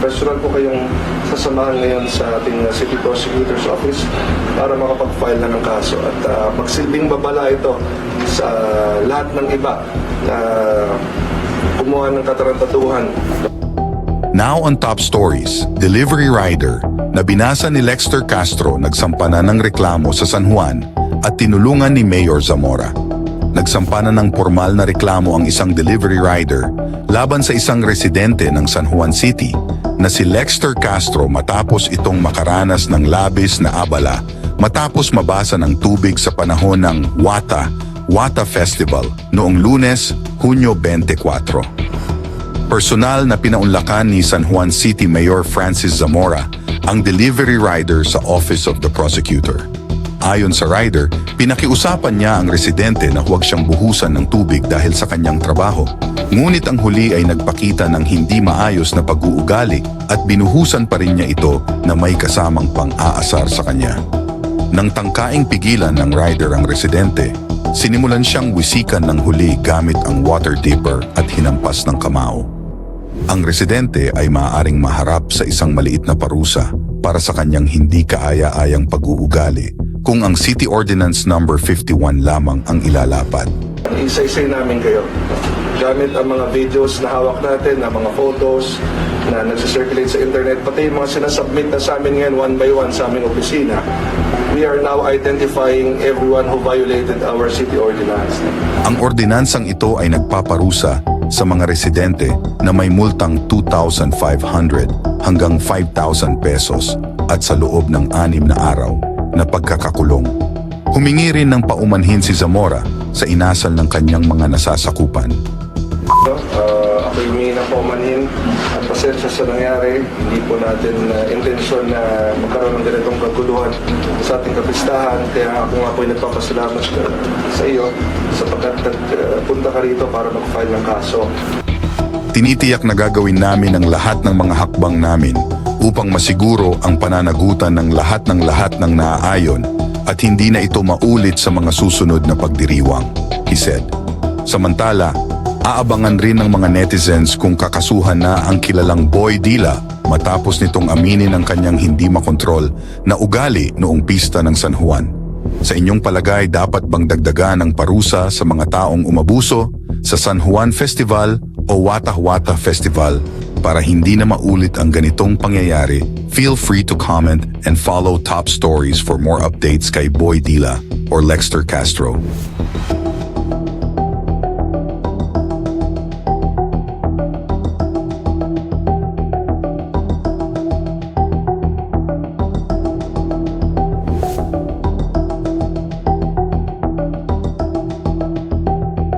personal po kayong sasamahan ngayon sa ating City Prosecutor's Office para makapag-file na ng kaso at magsilbing babala ito sa lahat ng iba na kumuha ng katarantaduhan. Now on Top Stories, delivery rider na binasa ni Lexter Castro nagsampa na ng reklamo sa San Juan at tinulungan ni Mayor Zamora. Nagsampa na ng formal na reklamo ang isang delivery rider laban sa isang residente ng San Juan City na si Lexter Castro matapos itong makaranas ng labis na abala matapos mabasa ng tubig sa panahon ng Wata Festival noong Lunes, Hunyo 24. Personal na pinaunlakan ni San Juan City Mayor Francis Zamora ang delivery rider sa Office of the Prosecutor. Ayon sa rider, pinakiusapan niya ang residente na huwag siyang buhusan ng tubig dahil sa kanyang trabaho. Ngunit ang huli ay nagpakita ng hindi maayos na pag-uugali at binuhusan pa rin niya ito na may kasamang pang-aasar sa kanya. Nang tangkaing pigilan ng rider ang residente, sinimulan siyang wisikan ng huli gamit ang water dipper at hinampas ng kamao. Ang residente ay maaaring maharap sa isang maliit na parusa para sa kanyang hindi kaaya-ayang pag-uugali kung ang City Ordinance No. 51 lamang ang ilalapat. Isa-isay namin kayo. Gamit ang mga videos na hawak natin, na mga photos na nagsisirculate sa internet, pati yung mga sinasubmit na sa amin ngayon one by one sa aming opisina. We are now identifying everyone who violated our city ordinance. Ang ordinansang ito ay nagpaparusa sa mga residente na may multang 2,500 hanggang 5,000 pesos at sa loob ng 6 na araw na pagkakakulong. Humingi rin ng paumanhin si Zamora sa inasal ng kanyang mga nasasakupan. Ako humingi ng paumanhin at pasensya sa nangyari. Hindi po natin intensyon na magkaroon ng ganitong kaguluhan sa ating kapistahan. Kaya ako nga po ay nagpapasalamat sa iyo sapagkat punta ka rito para mag-file ng kaso. Tinitiyak na gagawin namin ang lahat ng mga hakbang namin upang masiguro ang pananagutan ng lahat ng naaayon at hindi na ito maulit sa mga susunod na pagdiriwang, he said. Samantala, aabangan rin ng mga netizens kung kakasuhan na ang kilalang Boy Dila matapos nitong aminin ang kanyang hindi makontrol na ugali noong pista ng San Juan. Sa inyong palagay, dapat bang dagdagan ang parusa sa mga taong umabuso sa San Juan Festival o Wata Festival para hindi na maulit ang ganitong pangyayari? Feel free to comment and follow Top Stories for more updates kay Boy Dila or Lexter Castro.